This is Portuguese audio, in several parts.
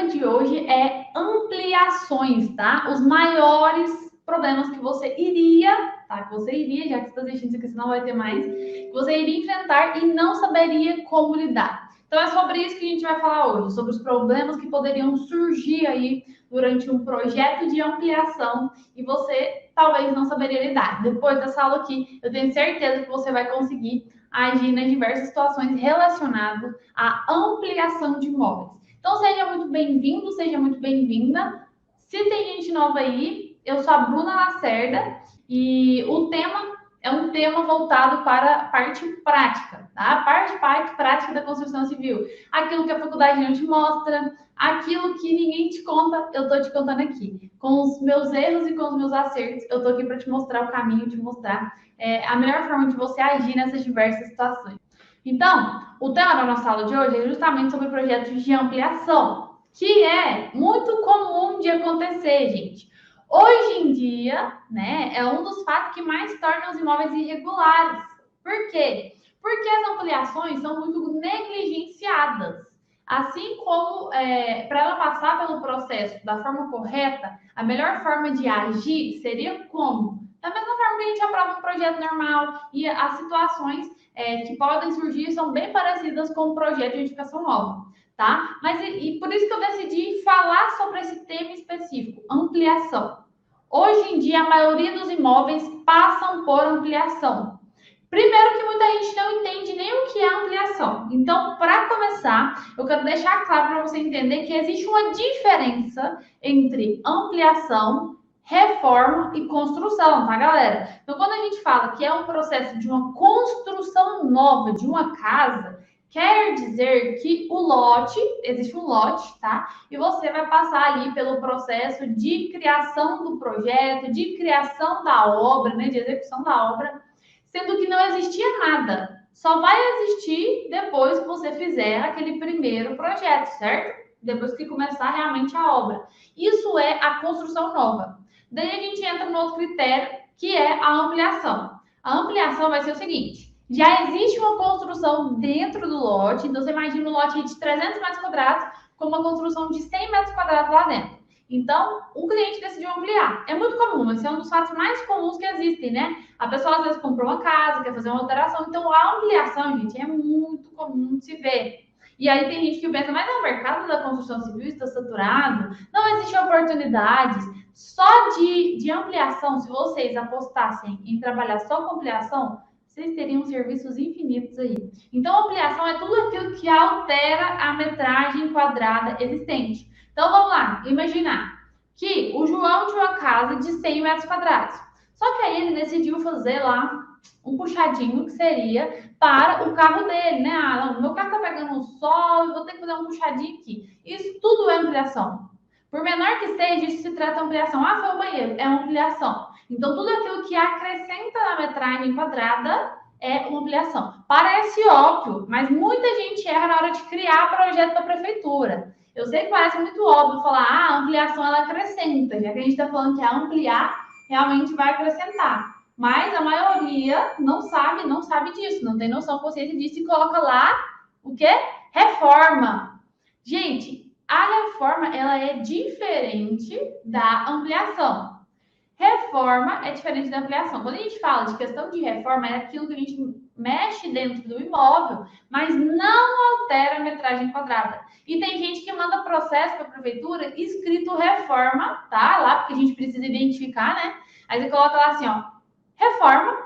de hoje é ampliações, tá? Os maiores problemas que você iria, tá? Que você iria, já que você está assistindo isso aqui, você não vai ter mais, que você iria enfrentar e não saberia como lidar. Então é sobre isso que a gente vai falar hoje, sobre os problemas que poderiam surgir aí durante um projeto de ampliação e você talvez não saberia lidar. Depois dessa aula aqui, eu tenho certeza que você vai conseguir agir nas diversas situações relacionadas à ampliação de imóveis. Então, seja muito bem-vindo, seja muito bem-vinda. Se tem gente nova aí, eu sou a Bruna Lacerda e o tema é um tema voltado para a parte prática, tá? A parte prática da construção civil. Aquilo que a faculdade não te mostra, aquilo que ninguém te conta, eu tô te contando aqui. Com os meus erros e com os meus acertos, eu tô aqui para te mostrar o caminho, te mostrar a melhor forma de você agir nessas diversas situações. Então, o tema da nossa aula de hoje é justamente sobre projetos de ampliação, que é muito comum de acontecer, gente. Hoje em dia, né, é um dos fatos que mais torna os imóveis irregulares. Por quê? Porque as ampliações são muito negligenciadas. Assim como, para ela passar pelo processo da forma correta, a melhor forma de agir seria como? Da mesma forma que a gente aprova um projeto normal e as situações que podem surgir são bem parecidas com o projeto de edificação nova, tá? Mas e por isso que eu decidi falar sobre esse tema específico, ampliação. Hoje em dia, a maioria dos imóveis passam por ampliação. Primeiro que muita gente não entende nem o que é ampliação. Então, para começar, eu quero deixar claro para você entender que existe uma diferença entre ampliação, reforma e construção, tá, galera? Então, quando a gente fala que é um processo de uma construção nova de uma casa, quer dizer que o lote, existe um lote, tá? E você vai passar ali pelo processo de criação do projeto, de criação da obra, né, de execução da obra, sendo que não existia nada. Só vai existir depois que você fizer aquele primeiro projeto, certo? Depois que começar realmente a obra. Isso é a construção nova. Daí a gente entra no outro critério, que é a ampliação. A ampliação vai ser o seguinte: já existe uma construção dentro do lote, então você imagina um lote de 300 metros quadrados com uma construção de 100 metros quadrados lá dentro. Então, o cliente decidiu ampliar. É muito comum, esse é um dos fatos mais comuns que existem, né? A pessoa às vezes comprou uma casa, quer fazer uma alteração, então a ampliação, gente, é muito comum de se ver. E aí tem gente que pensa, mas o mercado da construção civil está saturado, não existe oportunidades. Só de ampliação, se vocês apostassem em trabalhar só com ampliação, vocês teriam serviços infinitos aí. Então, ampliação é tudo aquilo que altera a metragem quadrada existente. Então, vamos lá, imaginar que o João tinha uma casa de 100 metros quadrados. Só que aí ele decidiu fazer lá um puxadinho que seria para o carro dele, né? Ah, não, meu carro tá pegando um sol, eu vou ter que fazer um puxadinho aqui. Isso tudo é ampliação. Por menor que seja, isso se trata de ampliação. Ah, foi o banheiro, é uma ampliação. Então, tudo aquilo que acrescenta na metragem quadrada é uma ampliação. Parece óbvio, mas muita gente erra na hora de criar projeto para a prefeitura. Eu sei que parece muito óbvio falar, a ampliação ela acrescenta, já que a gente está falando que a ampliar realmente vai acrescentar. Mas a maioria não sabe disso, não tem noção, consciência disso e coloca lá o quê? Reforma. Gente, a reforma ela é diferente da ampliação. Reforma é diferente da ampliação. Quando a gente fala de questão de reforma, é aquilo que a gente mexe dentro do imóvel, mas não altera a metragem quadrada. E tem gente que manda processo para a prefeitura escrito reforma, tá? Lá, porque a gente precisa identificar, né? Aí você coloca lá assim, ó, reforma,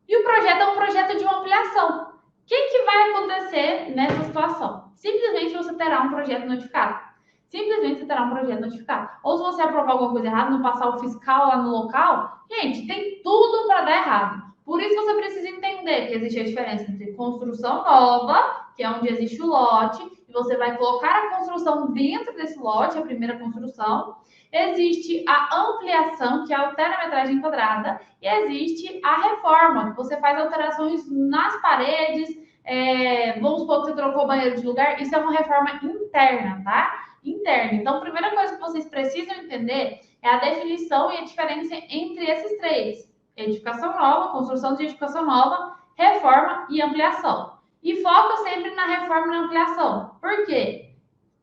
e o projeto é um projeto de uma ampliação. O que vai acontecer nessa situação? Simplesmente você terá um projeto notificado. Simplesmente você terá um projeto notificado. Ou se você aprovar alguma coisa errada, não passar o fiscal lá no local, gente, tem tudo para dar errado. Por isso você precisa entender que existe a diferença entre construção nova, que é onde existe o lote, e você vai colocar a construção dentro desse lote, a primeira construção. Existe a ampliação, que altera a metragem quadrada, e existe a reforma, que você faz alterações nas paredes, vamos supor que você trocou o banheiro de lugar, isso é uma reforma interna, tá? Interna. Então, a primeira coisa que vocês precisam entender é a definição e a diferença entre esses três: edificação nova, construção de edificação nova, reforma e ampliação. E foca sempre na reforma e na ampliação. Por quê?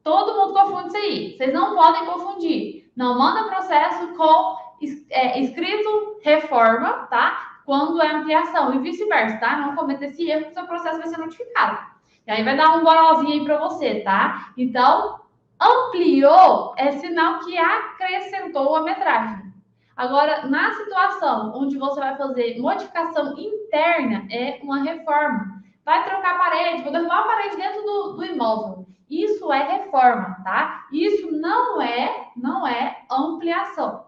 Todo mundo confunde isso aí. Vocês não podem confundir. Não manda processo com escrito reforma, tá? Quando é ampliação e vice-versa, tá? Não cometa esse erro que o seu processo vai ser notificado. E aí vai dar um boralzinho aí para você, tá? Então, ampliou é sinal que acrescentou a metragem. Agora, na situação onde você vai fazer modificação interna, é uma reforma. Vai trocar a parede, vou derrubar a parede dentro do imóvel. Isso é reforma, tá? Isso não é ampliação,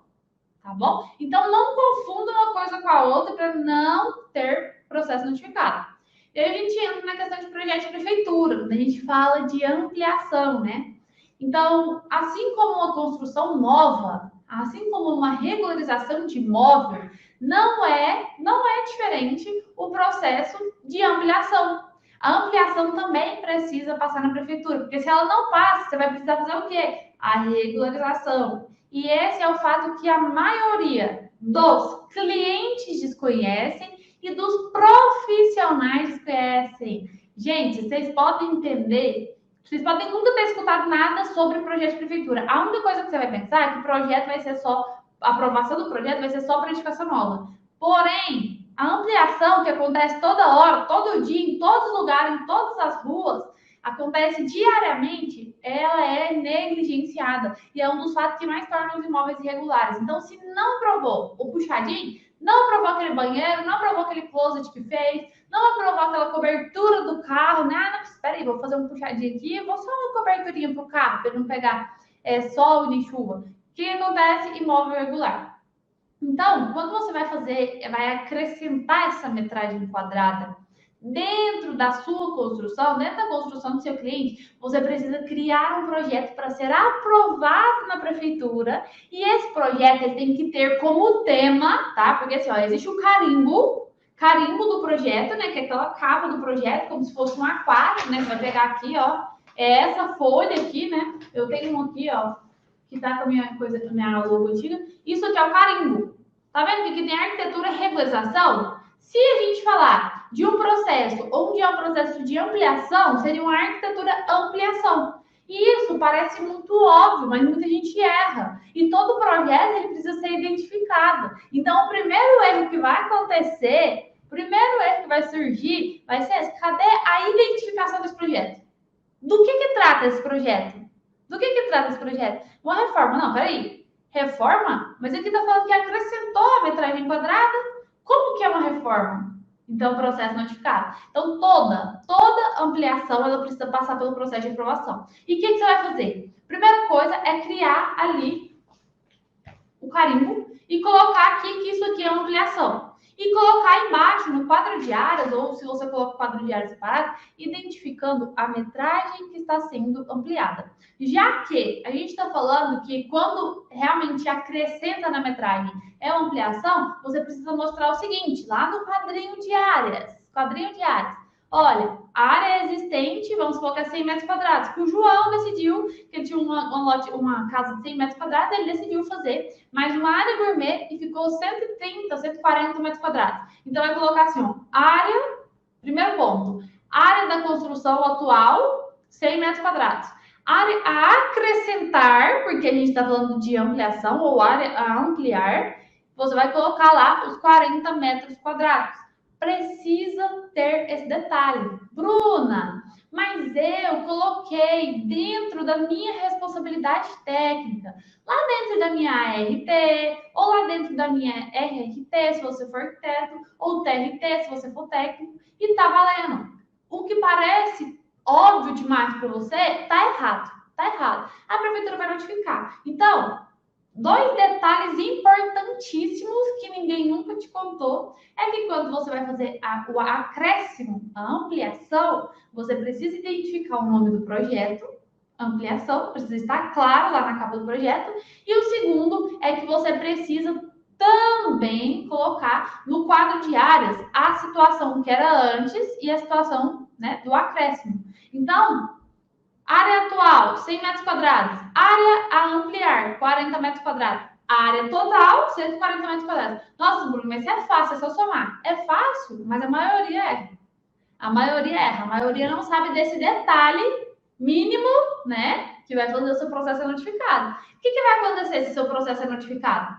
tá bom? Então, não confunda uma coisa com a outra para não ter processo notificado. E aí a gente entra na questão de projeto de prefeitura, quando a gente fala de ampliação, né? Então, assim como uma construção nova, assim como uma regularização de imóvel, não é diferente o processo de ampliação. A ampliação também precisa passar na prefeitura, porque se ela não passa, você vai precisar fazer o quê? A regularização. E esse é o fato que a maioria dos clientes desconhecem e dos profissionais desconhecem. Gente, vocês podem entender, vocês podem nunca ter escutado nada sobre projeto de prefeitura. A única coisa que você vai pensar é que o projeto vai ser só, a aprovação do projeto vai ser só para edificação nova. Porém, a ampliação que acontece toda hora, todo dia, em todos os lugares, em todas as ruas, acontece diariamente, ela é negligenciada. E é um dos fatos que mais tornam os imóveis irregulares. Então, se não aprovou o puxadinho, não aprovou aquele banheiro, não aprovou aquele closet que fez, não aprovou aquela cobertura do carro, né? Ah, não, espera aí, vou fazer um puxadinho aqui, vou só uma coberturinha pro carro, para não pegar sol nem chuva. O que acontece? Imóvel irregular. Então, quando você vai fazer, vai acrescentar essa metragem quadrada dentro da sua construção, dentro da construção do seu cliente, você precisa criar um projeto para ser aprovado na prefeitura. E esse projeto ele tem que ter como tema, tá? Porque assim, ó, existe o carimbo do projeto, né? Que é aquela capa do projeto, como se fosse um aquário, né? Você vai pegar aqui, ó, é essa folha aqui, né? Eu tenho um aqui, ó, que tá com a minha coisa, com a minha logo antiga. Isso aqui é o carimbo. Tá vendo que tem arquitetura e regularização? Se a gente falar de um processo onde é um processo de ampliação, seria uma arquitetura ampliação. E isso parece muito óbvio, mas muita gente erra. E todo projeto ele precisa ser identificado. Então, o primeiro erro que vai acontecer, o primeiro erro que vai surgir, vai ser esse. Cadê a identificação desse projeto? Do que trata esse projeto? Do que trata esse projeto? Uma reforma? Não, peraí. Reforma? Mas aqui está falando que acrescentou a metragem quadrada. Como que é uma reforma? Então, processo notificado. Então, toda ampliação, ela precisa passar pelo processo de aprovação. E o que você vai fazer? Primeira coisa é criar ali o carimbo e colocar aqui que isso aqui é uma ampliação. E colocar embaixo, no quadro de áreas, ou se você coloca o quadro de áreas separado, identificando a metragem que está sendo ampliada. Já que a gente está falando que quando realmente acrescenta na metragem é uma ampliação, você precisa mostrar o seguinte, lá no quadrinho de áreas. Olha, a área existente, vamos supor que é 100 metros quadrados, que o João decidiu que ele tinha uma casa de 100 metros quadrados, ele decidiu fazer mais uma área gourmet e ficou 130, 140 metros quadrados. Então, vai colocar assim, ó, área, primeiro ponto, área da construção atual, 100 metros quadrados. Área a acrescentar, porque a gente está falando de ampliação, ou área a ampliar, você vai colocar lá os 40 metros quadrados. Precisa ter esse detalhe. Bruna, mas eu coloquei dentro da minha responsabilidade técnica, lá dentro da minha ART, ou lá dentro da minha RRT, se você for arquiteto, ou TRT, se você for técnico, e tá valendo. O que parece óbvio demais para você, tá errado. A prefeitura vai notificar. Então, 2 detalhes importantíssimos que ninguém nunca te contou é que quando você vai fazer o acréscimo, a ampliação, você precisa identificar o nome do projeto, ampliação, precisa estar claro lá na capa do projeto. E o segundo é que você precisa também colocar no quadro de áreas a situação que era antes e a situação, né, do acréscimo. Então, área atual, 100 metros quadrados. Área a ampliar, 40 metros quadrados. Área total, 140 metros quadrados. Nossa, Bruno, mas isso é fácil, é só somar. É fácil, mas a maioria erra. A maioria não sabe desse detalhe mínimo, né? que vai fazer o seu processo ser notificado. O que vai acontecer se o seu processo é notificado?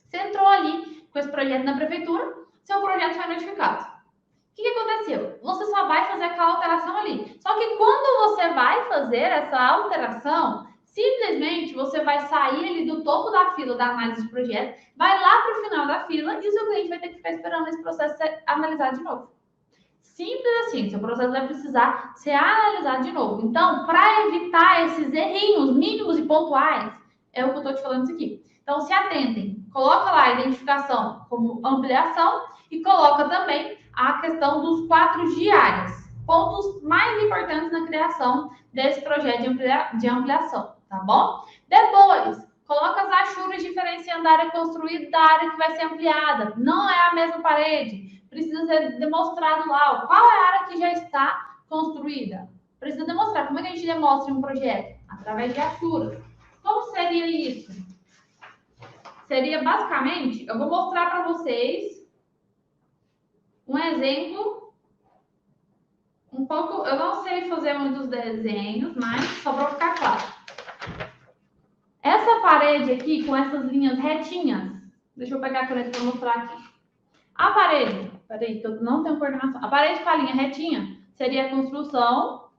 Você entrou ali com esse projeto na prefeitura, seu projeto foi notificado. O que aconteceu? Você só vai fazer aquela alteração ali. Só que quando você vai fazer essa alteração, simplesmente você vai sair ali do topo da fila da análise de projeto, vai lá para o final da fila e o seu cliente vai ter que ficar esperando esse processo ser analisado de novo. Simples assim, seu processo vai precisar ser analisado de novo. Então, para evitar esses errinhos mínimos e pontuais, é o que eu estou te falando isso aqui. Então, se atentem. Coloca lá a identificação como ampliação e coloca também a questão dos 4 diárias. Pontos mais importantes na criação desse projeto de ampliação, tá bom? Depois, coloca as achuras diferenciando a área construída da área que vai ser ampliada. Não é a mesma parede. Precisa ser demonstrado lá qual é a área que já está construída. Precisa demonstrar. Como é que a gente demonstra um projeto? Através de achuras. Como seria isso? Seria basicamente, eu vou mostrar para vocês um exemplo, um pouco, eu não sei fazer muitos desenhos, mas só para ficar claro. Essa parede aqui, com essas linhas retinhas, deixa eu pegar a caneta para mostrar aqui. A parede, peraí, que eu não tenho coordenação. A parede com a linha retinha seria a construção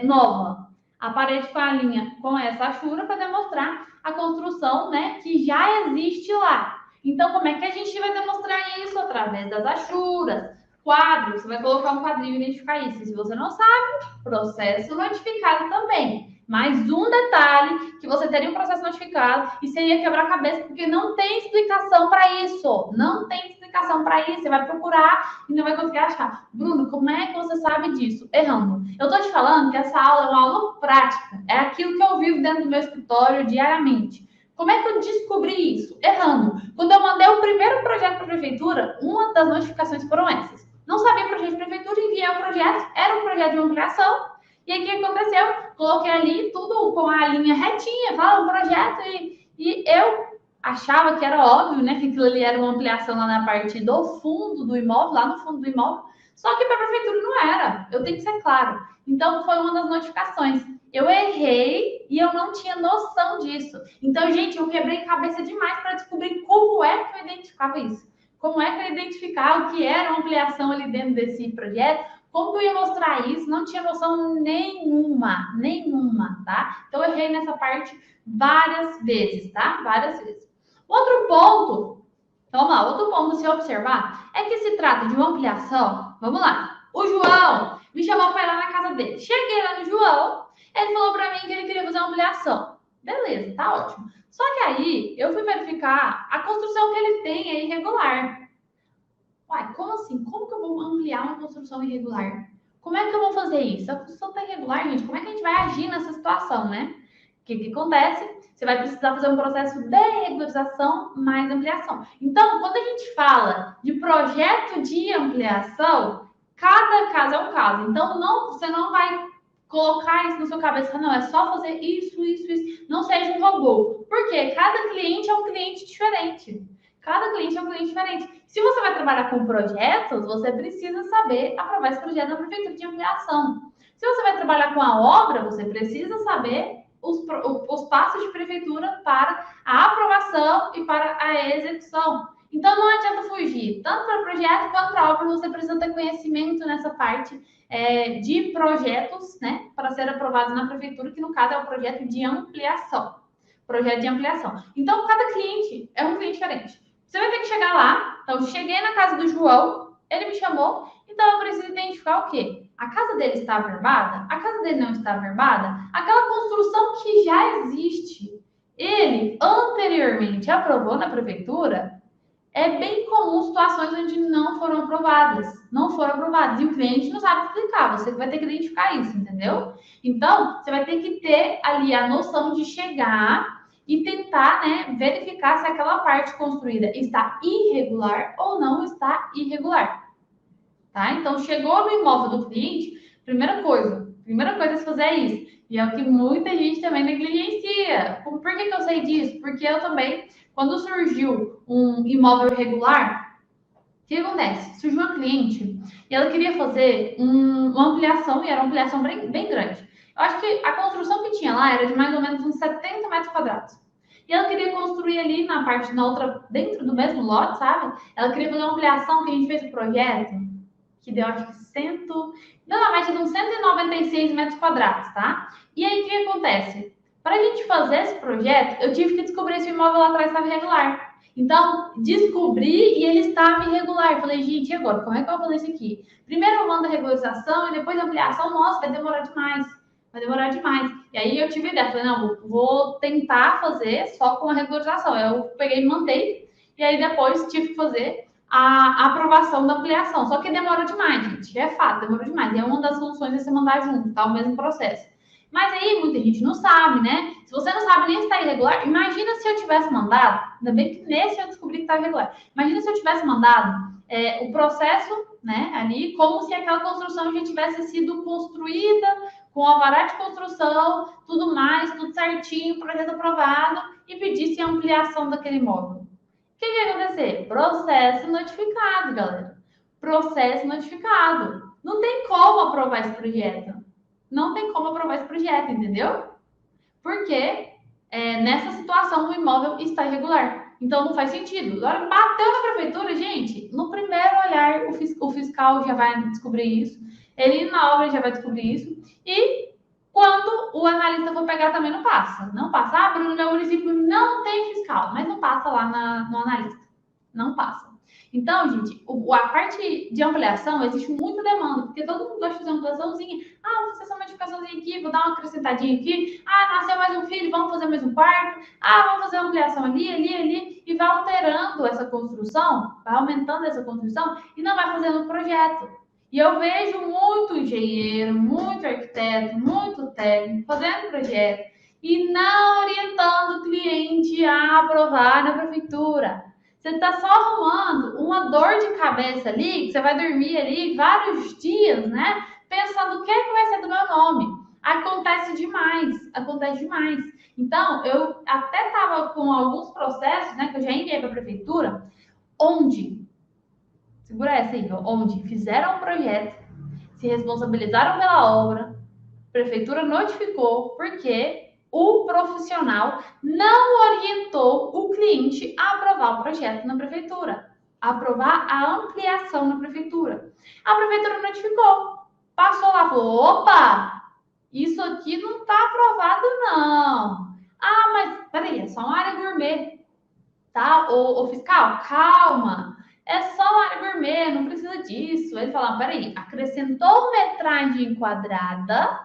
nova. A parede com a linha com essa achura para demonstrar a construção, né, que já existe lá. Então, como é que a gente vai demonstrar isso? Através das achuras, quadros. Você vai colocar um quadrinho e identificar isso. Se você não sabe, processo notificado também. Mais um detalhe, que você teria um processo notificado e seria quebrar a cabeça, porque não tem explicação para isso. Não tem explicação para isso. Você vai procurar e não vai conseguir achar. Bruno, como é que você sabe disso? Errando. Eu tô te falando que essa aula é uma aula prática. É aquilo que eu vivo dentro do meu escritório diariamente. Como é que eu descobri isso? Errando. Quando eu mandei o primeiro projeto para a prefeitura, uma das notificações foram essas. Não sabia o projeto de prefeitura, enviei o projeto, era um projeto de ampliação. E aí, o que aconteceu? Coloquei ali tudo com a linha retinha, fala um projeto, e eu achava que era óbvio, né? Que aquilo ali era uma ampliação lá na parte do fundo do imóvel, lá no fundo do imóvel. Só que para a prefeitura não era. Eu tenho que ser claro. Então, foi uma das notificações. Eu errei e eu não tinha noção disso. Então, gente, eu quebrei cabeça demais para descobrir como é que eu identificava isso. Como é que eu identificava o que era uma ampliação ali dentro desse projeto. Como que eu ia mostrar isso? Não tinha noção nenhuma, tá? Então, eu errei nessa parte várias vezes, tá? Várias vezes. Outro ponto, vamos lá, outro ponto a se observar é que se trata de uma ampliação. Vamos lá. O João me chamou para ir lá na casa dele. Cheguei lá no João, ele falou para mim que ele queria fazer uma ampliação. Beleza, tá ótimo. Só que aí, eu fui verificar, a construção que ele tem é irregular. Uai, como assim? Como que eu vou ampliar uma construção irregular? Como é que eu vou fazer isso? A construção está irregular, gente. Como é que a gente vai agir nessa situação, né? O que acontece? Você vai precisar fazer um processo de regularização mais ampliação. Então, quando a gente fala de projeto de ampliação, cada caso é um caso. Então, você não vai colocar isso na sua cabeça, não, é só fazer isso. Não seja um robô. Por quê? Cada cliente é um cliente diferente. Cada cliente é um cliente diferente. Se você vai trabalhar com projetos, você precisa saber aprovar esse projeto na prefeitura de ampliação. Se você vai trabalhar com a obra, você precisa saber os passos de prefeitura para a aprovação e para a execução. Então, não adianta fugir. Tanto para projeto quanto para obra, você precisa ter conhecimento nessa parte de projetos, né, para ser aprovados na prefeitura, que no caso é o projeto de ampliação. Projeto de ampliação. Então, cada cliente é um cliente diferente. Você vai ter que chegar lá. Então, cheguei na casa do João, ele me chamou, então eu preciso identificar o quê? A casa dele está averbada? A casa dele não está averbada? Aquela construção que já existe, ele anteriormente aprovou na prefeitura, é bem comum situações onde não foram aprovadas. Não foram aprovadas. E o cliente não sabe explicar, você vai ter que identificar isso, entendeu? Então, você vai ter que ter ali a noção de chegar e tentar, né, verificar se aquela parte construída está irregular ou não está irregular, tá? Então, chegou no imóvel do cliente, primeira coisa a se fazer é isso. E é o que muita gente também negligencia. Por que eu sei disso? Porque eu também, quando surgiu um imóvel irregular, o que acontece? Surgiu uma cliente e ela queria fazer uma ampliação, e era uma ampliação bem grande. Eu acho que a construção que tinha lá era de mais ou menos uns 70 metros quadrados. E ela queria construir ali na parte, na outra, dentro do mesmo lote, sabe? Ela queria fazer uma ampliação que a gente fez o projeto, que deu acho que normalmente de uns 196 metros quadrados, tá? E aí o que acontece? Para a gente fazer esse projeto, eu tive que descobrir se o imóvel lá atrás estava irregular. Então, descobri e ele estava irregular. Eu falei, gente, e agora? Como é que eu vou fazer isso aqui? Primeiro eu mando a regularização e depois a ampliação. Nossa, vai demorar demais. Vai demorar demais. E aí eu tive a ideia. Falei, não, vou tentar fazer só com a regularização. Eu peguei e mandei. E aí depois tive que fazer a aprovação da ampliação. Só que demorou demais, gente. É fato, demorou demais. E é uma das soluções é você mandar junto, tá? O mesmo processo. Mas aí muita gente não sabe, né? Se você não sabe nem se está irregular, imagina se eu tivesse mandado, ainda bem que nesse eu descobri que está irregular. Imagina se eu tivesse mandado o processo, né, ali, como se aquela construção já tivesse sido construída com alvará de construção, tudo mais, tudo certinho, projeto aprovado, e pedisse a ampliação daquele imóvel. O que ia acontecer? Processo notificado, galera. Processo notificado. Não tem como aprovar esse projeto. Não tem como aprovar esse projeto, entendeu? Porque nessa situação o imóvel está irregular. Então não faz sentido. Agora, bateu na prefeitura, gente, no primeiro olhar o fiscal já vai descobrir isso, ele na obra já vai descobrir isso, e quando o analista for pegar também não passa. Não passa. Ah, Bruno, meu município não tem fiscal, mas não passa lá no analista. Não passa. Então, gente, a parte de ampliação existe muita demanda, porque todo mundo gosta de fazer uma ampliaçãozinha. Ah, vou fazer essa modificaçõezinha aqui, vou dar uma acrescentadinha aqui. Ah, nasceu mais um filho, vamos fazer mais um quarto. Ah, vamos fazer uma ampliação ali. E vai alterando essa construção, vai aumentando essa construção e não vai fazendo o projeto. E eu vejo muito engenheiro, muito arquiteto, muito técnico fazendo projeto e não orientando o cliente a aprovar na prefeitura. Você está só arrumando uma dor de cabeça ali, que você vai dormir ali vários dias, né? Pensando o que é que vai ser do meu nome. Acontece demais, acontece demais. Então, eu até estava com alguns processos, né, que eu já enviei para a prefeitura, onde, segura essa aí, onde fizeram um projeto, se responsabilizaram pela obra, a prefeitura notificou, porque o profissional não orientou o cliente a aprovar o projeto na prefeitura, a aprovar a ampliação na prefeitura. A prefeitura notificou, passou lá, falou, opa, isso aqui não está aprovado não. Ah, mas peraí, é só uma área gourmet, tá? O fiscal, calma, é só uma área gourmet, não precisa disso. Ele falou, peraí, acrescentou metragem quadrada,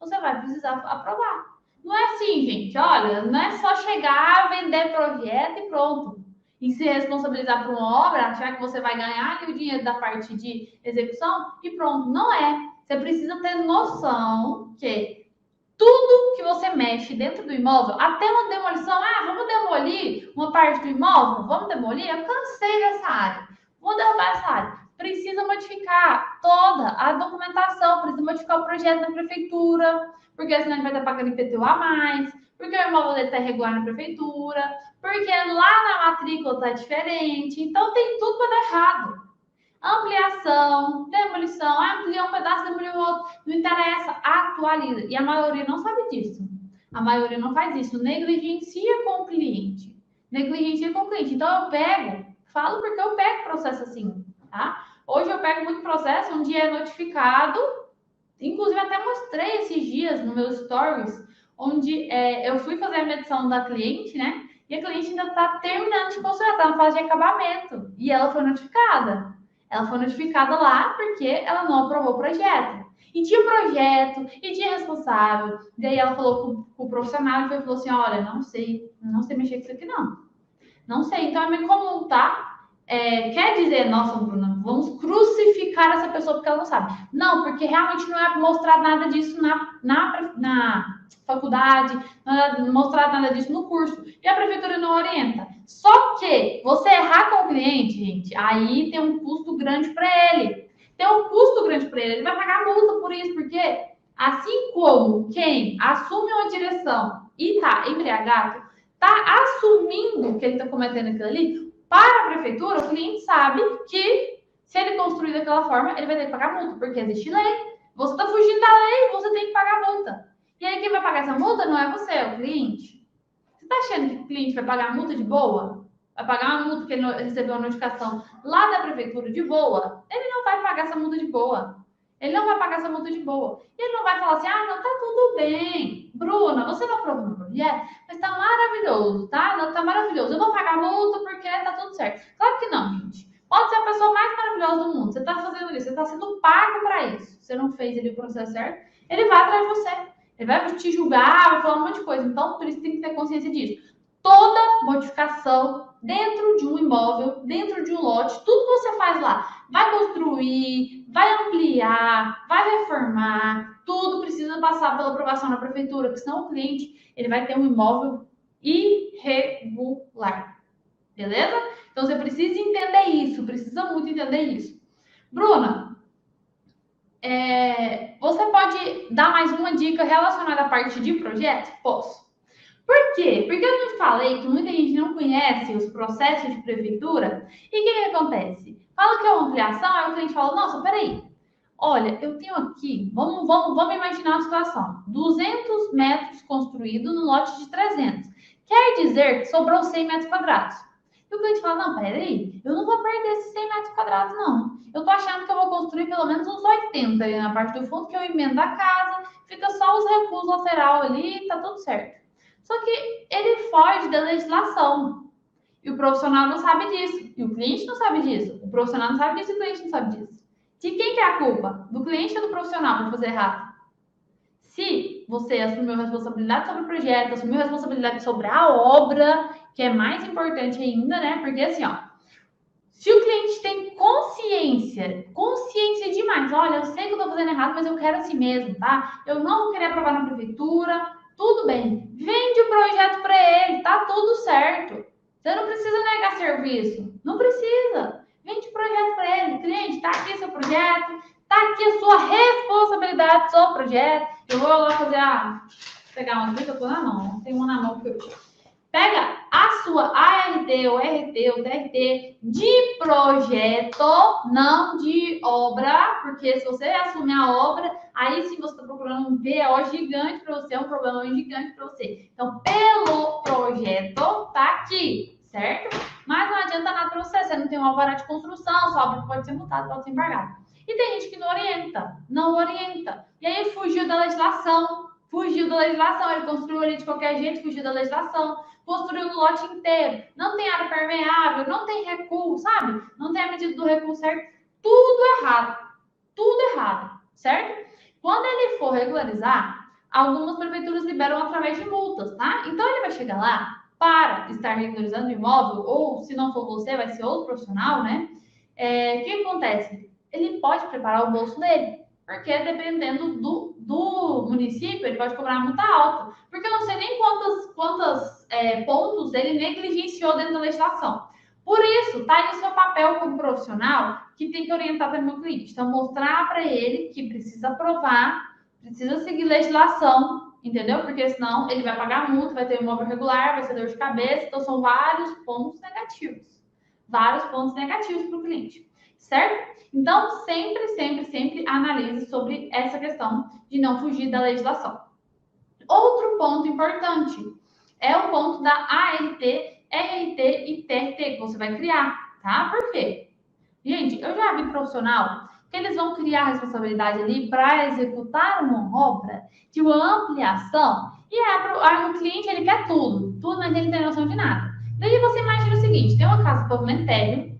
você vai precisar aprovar. Não é assim, gente. Olha, não é só chegar, vender projeto e pronto. E se responsabilizar por uma obra, achar que você vai ganhar ali o dinheiro da parte de execução e pronto. Não é. Você precisa ter noção que tudo que você mexe dentro do imóvel, até uma demolição, vamos demolir uma parte do imóvel? Vamos demolir? Eu cansei dessa área. Vou derrubar essa área. Precisa modificar toda a documentação, precisa modificar o projeto da prefeitura, porque senão ele vai estar pagando IPTU a mais, porque o imóvel dele está irregular na prefeitura, porque lá na matrícula está diferente. Então tem tudo para dar errado. Ampliação, demolição, ampliou um pedaço, demoliu outro, não interessa, atualiza. E a maioria não sabe disso. A maioria não faz isso, negligencia com o cliente. Negligencia com o cliente. Então eu falo porque eu pego processo assim, tá? Hoje eu pego muito processo onde é notificado, inclusive até mostrei esses dias no meu stories, onde eu fui fazer a medição da cliente, né? E a cliente ainda está terminando de construir, está na fase de acabamento. E ela foi notificada. Ela foi notificada lá porque ela não aprovou o projeto. E tinha projeto, e tinha responsável. Daí ela falou com o profissional e falou assim, olha, não sei mexer com isso aqui não. Não sei, então é meio comum, tá? Quer dizer, nossa, Bruna, vamos crucificar essa pessoa porque ela não sabe. Não, porque realmente não é mostrado nada disso na faculdade, não é mostrado nada disso no curso. E a prefeitura não orienta. Só que você errar com o cliente, gente, aí tem um custo grande para ele. Tem um custo grande para ele. Ele vai pagar multa por isso, porque assim como quem assume uma direção e tá embriagado, tá assumindo que ele está cometendo aquilo ali, para a prefeitura, o cliente sabe que se ele construir daquela forma, ele vai ter que pagar multa, porque existe lei. Você está fugindo da lei, você tem que pagar multa. E aí quem vai pagar essa multa não é você, é o cliente. Você está achando que o cliente vai pagar a multa de boa? Vai pagar uma multa que ele recebeu uma notificação lá da prefeitura de boa? Ele não vai pagar essa multa de boa. Ele não vai pagar essa multa de boa. E ele não vai falar assim, ah, não, tá tudo bem. Bruna, você não aprovou meu projeto, mas tá maravilhoso, tá? Não, tá maravilhoso. Eu vou pagar a multa porque tá tudo certo. Claro que não, gente. Pode ser a pessoa mais maravilhosa do mundo. Você tá fazendo isso, você tá sendo pago para isso. Você não fez ali o processo certo, ele vai atrás de você. Ele vai te julgar, vai falar um monte de coisa. Então, por isso tem que ter consciência disso. Toda modificação dentro de um imóvel, dentro de um lote, tudo que você faz lá, vai construir, vai ampliar, vai reformar, tudo precisa passar pela aprovação da prefeitura, porque senão o cliente ele vai ter um imóvel irregular. Beleza? Então você precisa entender isso, precisa muito entender isso. Bruna, você pode dar mais uma dica relacionada à parte de projeto? Posso. Por quê? Porque eu não falei que muita gente não conhece os processos de prefeitura. E o que acontece? Fala que é uma ampliação, aí o cliente fala, nossa, peraí, olha, eu tenho aqui, vamos imaginar uma situação, 200 metros construídos no lote de 300. Quer dizer que sobrou 100 metros quadrados. E o cliente fala, não, peraí, eu não vou perder esses 100 metros quadrados, não. Eu tô achando que eu vou construir pelo menos uns 80 ali na parte do fundo, que eu emendo a casa, fica só os recuos lateral ali, tá tudo certo. Só que ele foge da legislação. E o profissional não sabe disso. E o cliente não sabe disso. O profissional não sabe disso e o cliente não sabe disso. De quem que é a culpa? Do cliente ou do profissional para fazer errado? Se você assumiu a responsabilidade sobre o projeto, assumiu a responsabilidade sobre a obra, que é mais importante ainda, né? Porque assim, ó, se o cliente tem consciência demais, olha, eu sei que eu tô fazendo errado, mas eu quero assim mesmo, tá? Eu não vou querer aprovar na prefeitura, tudo bem. Vende o projeto para ele, tá tudo certo. Você não precisa negar serviço, não precisa. Vende o projeto para ele, cliente, tá aqui seu projeto, tá aqui a sua responsabilidade sobre o projeto. Eu vou lá pegar uma aqui, eu tô na mão, tem uma na mão que eu tiro. Pega a sua ART, o RT, o TRT de projeto, não de obra, porque se você assumir a obra, aí sim você está procurando um BO gigante para você, um problema gigante para você. Então, pelo projeto, tá aqui, certo? Mas não adianta nada para você, você não tem um alvará de construção, sua obra pode ser multada, pode ser embargada. E tem gente que não orienta. E aí fugiu da legislação, ele construiu ali de qualquer jeito, fugiu da legislação, construiu no lote inteiro, não tem área permeável, não tem recuo, sabe? Não tem a medida do recuo certo, tudo errado, certo? Quando ele for regularizar, algumas prefeituras liberam através de multas, tá? Então ele vai chegar lá para estar regularizando o imóvel, ou se não for você, vai ser outro profissional, né? O que acontece? Ele pode preparar o bolso dele, porque dependendo do município, ele pode cobrar uma multa alta. Porque eu não sei nem quantos pontos ele negligenciou dentro da legislação. Por isso, tá aí o seu papel como profissional que tem que orientar também o cliente. Então, mostrar para ele que precisa aprovar, precisa seguir legislação, entendeu? Porque senão ele vai pagar multa, vai ter um imóvel regular, vai ser dor de cabeça. Então, são vários pontos negativos. Vários pontos negativos para o cliente, certo? Então, sempre analise sobre essa questão de não fugir da legislação. Outro ponto importante é o ponto da ART, RT e TRT que você vai criar, tá? Por quê? Gente, eu já vi profissional que eles vão criar a responsabilidade ali para executar uma obra de uma ampliação e o cliente ele quer tudo, mas ele não tem noção de nada. Daí você imagina o seguinte, tem uma casa de pavimento térreo,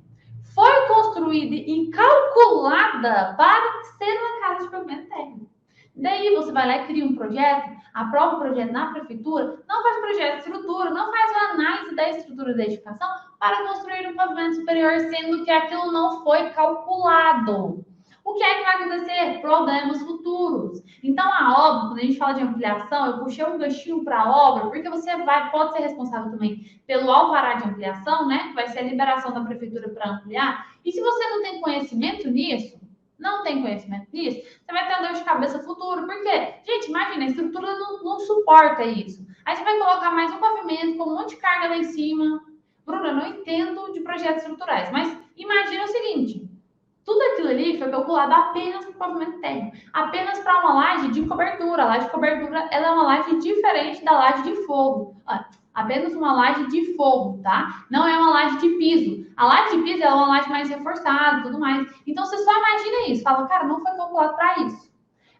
foi construída e calculada para ser uma casa de pavimento térreo. Daí você vai lá e cria um projeto, aprova o projeto na prefeitura, não faz projeto de estrutura, não faz uma análise da estrutura da edificação para construir um pavimento superior, sendo que aquilo não foi calculado. O que é que vai acontecer? Problemas futuros. Então, a obra, quando a gente fala de ampliação, eu puxei um ganchinho para a obra, porque você pode ser responsável também pelo alvará de ampliação, né? Que vai ser a liberação da prefeitura para ampliar. E se você não tem conhecimento nisso, você vai ter uma dor de cabeça futuro. Por quê? Gente, imagina, a estrutura não suporta isso. Aí você vai colocar mais um pavimento com um monte de carga lá em cima. Bruna, eu não entendo de projetos estruturais, mas imagina o seguinte: Tudo aquilo ali foi calculado apenas para o pavimento térreo, apenas para uma laje de cobertura. A laje de cobertura ela é uma laje diferente da laje de forro. Apenas uma laje de forro, tá? Não é uma laje de piso. A laje de piso é uma laje mais reforçada e tudo mais. Então, você só imagina isso. Fala, cara, não foi calculado para isso.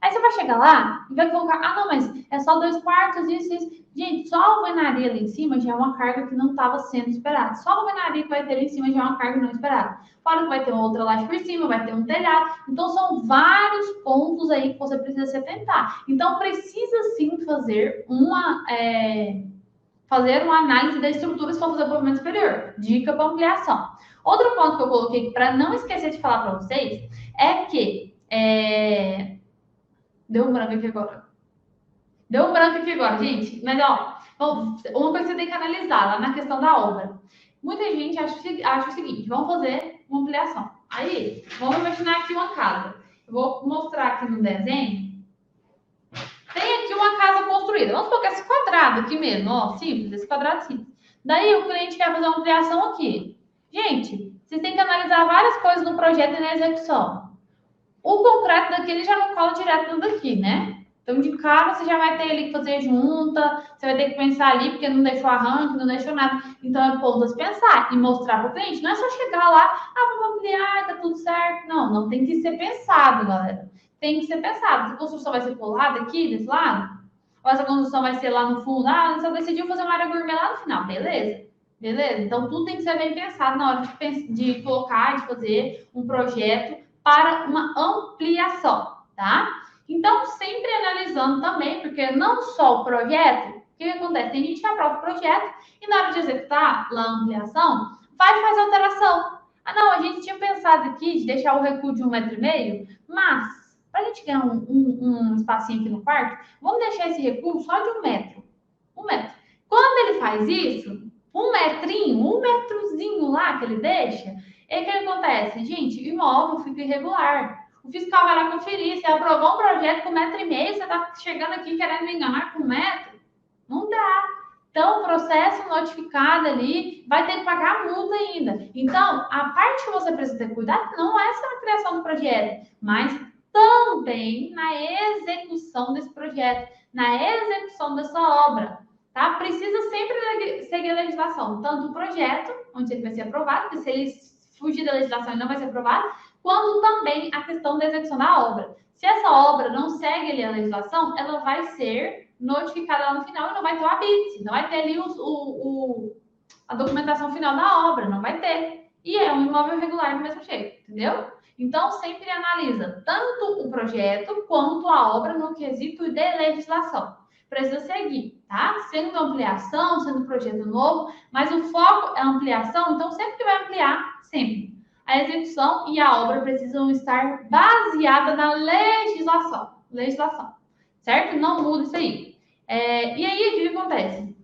Aí você vai chegar lá e vai colocar, não, mas é só 2 quartos, isso. Gente, só a alvenaria ali em cima já é uma carga que não estava sendo esperada. Só a alvenaria que vai ter ali em cima já é uma carga não esperada. Fora que vai ter uma outra laje por cima, vai ter um telhado. Então, são vários pontos aí que você precisa se atentar. Então, precisa sim fazer uma análise da estrutura se for fazer o pavimento superior. Dica para ampliação. Outro ponto que eu coloquei para não esquecer de falar para vocês é que... Deu um branco aqui agora. Gente. Mas, uma coisa que você tem que analisar lá na questão da obra. Muita gente acha o seguinte, vamos fazer uma ampliação. Aí, vamos imaginar aqui uma casa. Eu vou mostrar aqui no desenho. Tem aqui uma casa construída. Vamos colocar esse quadrado aqui mesmo, simples, esse quadrado simples. Daí, o cliente quer fazer uma ampliação aqui. Gente, vocês têm que analisar várias coisas no projeto e na execução. O concreto daqui, ele já não cola direto no daqui, né? Então, de cara, você já vai ter ali que fazer junta, você vai ter que pensar ali, porque não deixou arranque, não deixou nada. Então, é ponto a se pensar e mostrar para o cliente. Não é só chegar lá, vamos ampliar, tá tudo certo. Não tem que ser pensado, galera. Tem que ser pensado. Essa construção vai ser colada aqui, desse lado? Ou essa construção vai ser lá no fundo? Só decidiu fazer uma área gourmet lá no final, beleza? Então, tudo tem que ser bem pensado na hora de colocar, de fazer um projeto para uma ampliação, tá? Então, sempre analisando também, porque não só o projeto, o que acontece? Tem gente que aprova o projeto e na hora de executar lá a ampliação, faz alteração. Não, a gente tinha pensado aqui de deixar o recuo de 1,5 m, mas para a gente ganhar um espacinho aqui no quarto, vamos deixar esse recuo só de 1 metro. 1 metro. Quando ele faz isso, um metrozinho lá que ele deixa, o que acontece? Gente, o imóvel fica irregular. O fiscal vai lá conferir. Você aprovou um projeto com 1,5 m, você está chegando aqui querendo me enganar com 1 metro? Não dá. Então, o processo notificado ali vai ter que pagar a multa ainda. Então, a parte que você precisa ter cuidado não é só na criação do projeto, mas também na execução desse projeto, na execução dessa obra. Tá? Precisa sempre seguir a legislação, tanto o projeto, onde ele vai ser aprovado, porque se ele fugir da legislação ele não vai ser aprovado, quanto também a questão da execução da obra. Se essa obra não segue ali a legislação, ela vai ser notificada lá no final e não vai ter o habite, não vai ter ali a documentação final da obra, não vai ter. E é um imóvel irregular do mesmo jeito, entendeu? Então, sempre analisa tanto o projeto quanto a obra no quesito de legislação. Precisa seguir, tá? Sendo ampliação, sendo projeto novo, mas o foco é a ampliação, então sempre que vai ampliar, sempre. A execução e a obra precisam estar baseadas na legislação, certo? Não muda isso aí. E aí, o que acontece?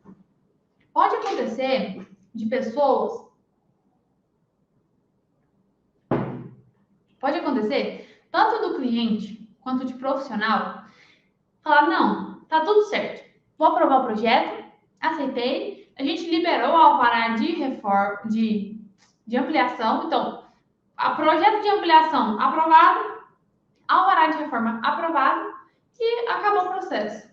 Pode acontecer de pessoas... Pode acontecer tanto do cliente quanto de profissional falar, não, tá tudo certo. Vou aprovar o projeto, aceitei. A gente liberou o alvará de ampliação. Então, projeto de ampliação aprovado, alvará de reforma aprovado e acabou o processo.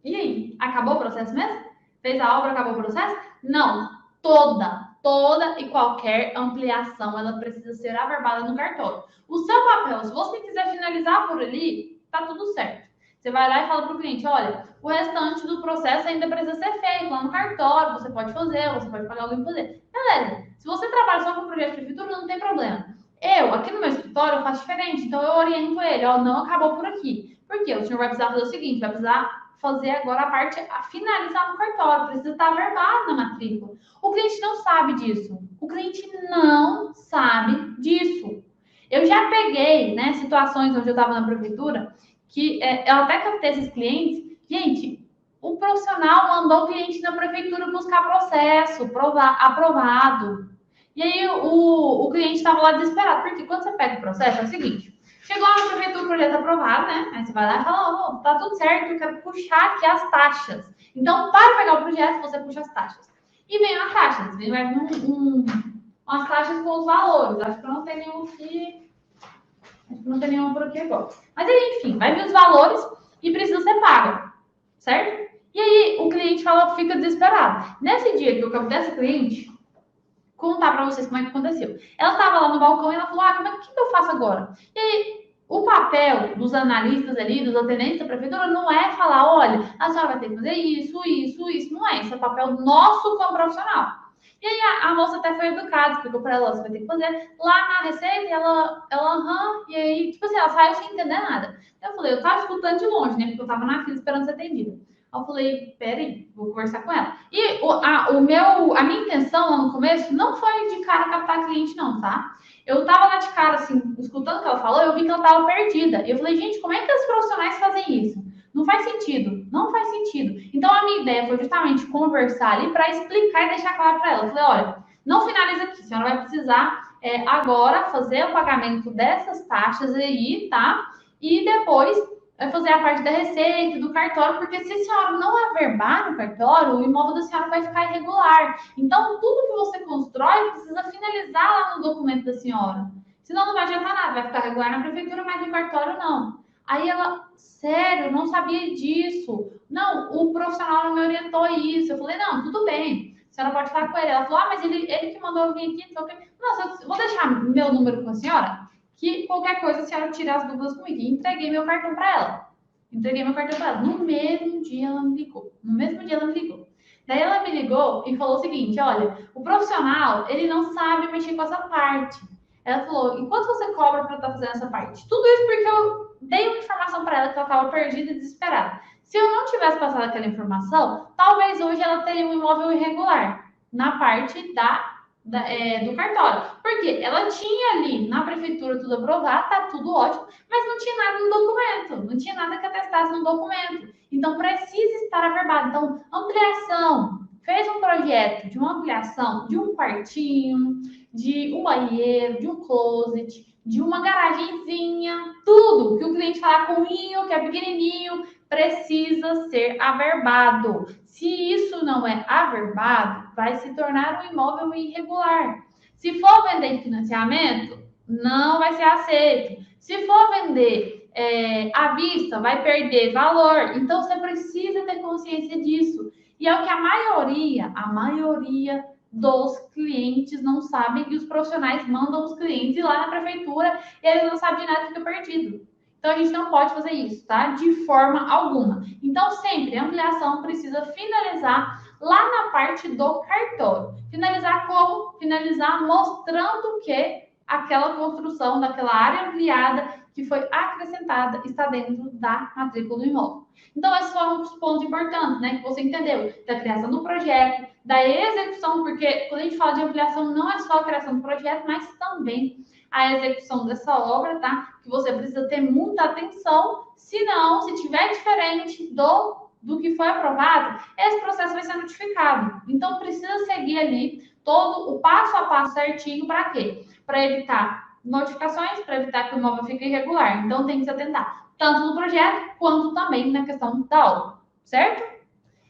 E aí? Acabou o processo mesmo? Fez a obra, acabou o processo? Não. Toda e qualquer ampliação, ela precisa ser averbada no cartório. O seu papel, se você quiser finalizar por ali, tá tudo certo. Você vai lá e fala para o cliente, olha, o restante do processo ainda precisa ser feito lá no cartório, você pode fazer, você pode pagar alguém para fazer. Beleza. Se você trabalha só com projeto de prefeitura, não tem problema. Eu, aqui no meu escritório, eu faço diferente, então eu oriento ele, não acabou por aqui. Por quê? O senhor vai precisar fazer o seguinte, vai precisar fazer agora a parte a finalizar no cartório, precisa estar averbado na matrícula. O cliente não sabe disso. O cliente não sabe disso. Eu já peguei, né, situações onde eu estava na prefeitura, que eu até captei esses clientes. Gente, o profissional mandou o cliente na prefeitura buscar processo aprovado. E aí o cliente estava lá desesperado, porque quando você pega o processo, é o seguinte, chegou lá na prefeitura o projeto aprovado, né? Aí você vai lá e fala, tá tudo certo, eu quero puxar aqui as taxas. Então, para pegar o projeto, você puxa as taxas. E vem as taxas, vem umas taxas com os valores. Acho que eu não tenho nenhum aqui. Acho que não tem nenhuma por aqui agora. Mas aí, enfim, vai vir os valores e precisa ser paga, certo? E aí o cliente fala, fica desesperado. Nesse dia que eu captei essa cliente, contar para vocês como é que aconteceu. Ela estava lá no balcão e ela falou, como é que eu faço agora? E aí, o papel dos analistas ali, dos atendentes da prefeitura, não é falar, olha, a senhora vai ter que fazer isso, não é. Isso é papel nosso como profissional. E aí a moça até foi educada, explicou para ela, você vai ter que fazer lá na receita, e ela, e aí, tipo assim, ela saiu sem entender nada. Eu falei, eu tava escutando de longe, né, porque eu tava na fila esperando ser atendida. Eu falei, peraí, vou conversar com ela. E a minha intenção lá no começo não foi de cara captar cliente, não, tá? Eu tava lá de cara, assim, escutando o que ela falou, eu vi que ela tava perdida. E eu falei, gente, como é que os profissionais fazem isso? Não faz sentido, não faz sentido. Então a minha ideia foi justamente conversar ali para explicar e deixar claro para ela. Eu falei, olha, não finaliza aqui, a senhora vai precisar agora fazer o pagamento dessas taxas aí, tá? E depois vai fazer a parte da receita, do cartório, porque se a senhora não averbar no cartório, o imóvel da senhora vai ficar irregular. Então, tudo que você constrói precisa finalizar lá no documento da senhora. Senão não vai adiantar nada, vai ficar regular na prefeitura, mas no cartório não. Aí ela, sério, não sabia disso. Não, o profissional não me orientou isso. Eu falei, não, tudo bem. A senhora pode falar com ele. Ela falou, mas ele que mandou eu vir aqui. Nossa, eu vou deixar meu número com a senhora, que qualquer coisa a senhora tira as dúvidas comigo. E entreguei meu cartão para ela. No mesmo dia ela me ligou. Daí ela me ligou e falou o seguinte, olha, o profissional, ele não sabe mexer com essa parte. Ela falou, enquanto você cobra para estar fazendo essa parte? Tudo isso porque eu dei uma informação para ela que ela estava perdida e desesperada. Se eu não tivesse passado aquela informação, talvez hoje ela teria um imóvel irregular na parte do cartório. Porque ela tinha ali na prefeitura tudo aprovado, tá tudo ótimo, mas não tinha nada no documento, não tinha nada que atestasse no documento. Então precisa estar averbado. Então, ampliação. Fez um projeto de uma ampliação de um quartinho, de um banheiro, de um closet, de uma garagenzinha, tudo que o cliente falar com que é pequenininho, precisa ser averbado. Se isso não é averbado, vai se tornar um imóvel irregular. Se for vender em financiamento, não vai ser aceito. Se for vender à vista, vai perder valor. Então, você precisa ter consciência disso. E é o que a maioria dos clientes não sabem, que os profissionais mandam os clientes ir lá na prefeitura e eles não sabem de nada, fica perdido. Então, a gente não pode fazer isso, tá? De forma alguma. Então, sempre a ampliação precisa finalizar lá na parte do cartório. Finalizar como? Finalizar mostrando que aquela construção daquela área ampliada que foi acrescentada está dentro da matrícula do imóvel. Então, esses foram os pontos importantes, né? Que você entendeu da criação do projeto, da execução, porque quando a gente fala de ampliação, não é só a criação do projeto, mas também a execução dessa obra, tá? Que você precisa ter muita atenção, senão, se tiver diferente do que foi aprovado, esse processo vai ser notificado. Então, precisa seguir ali todo o passo a passo certinho, para quê? Para evitar notificações, para evitar que o imóvel fique irregular. Então, tem que se atentar tanto no projeto, quanto também na questão da obra, certo?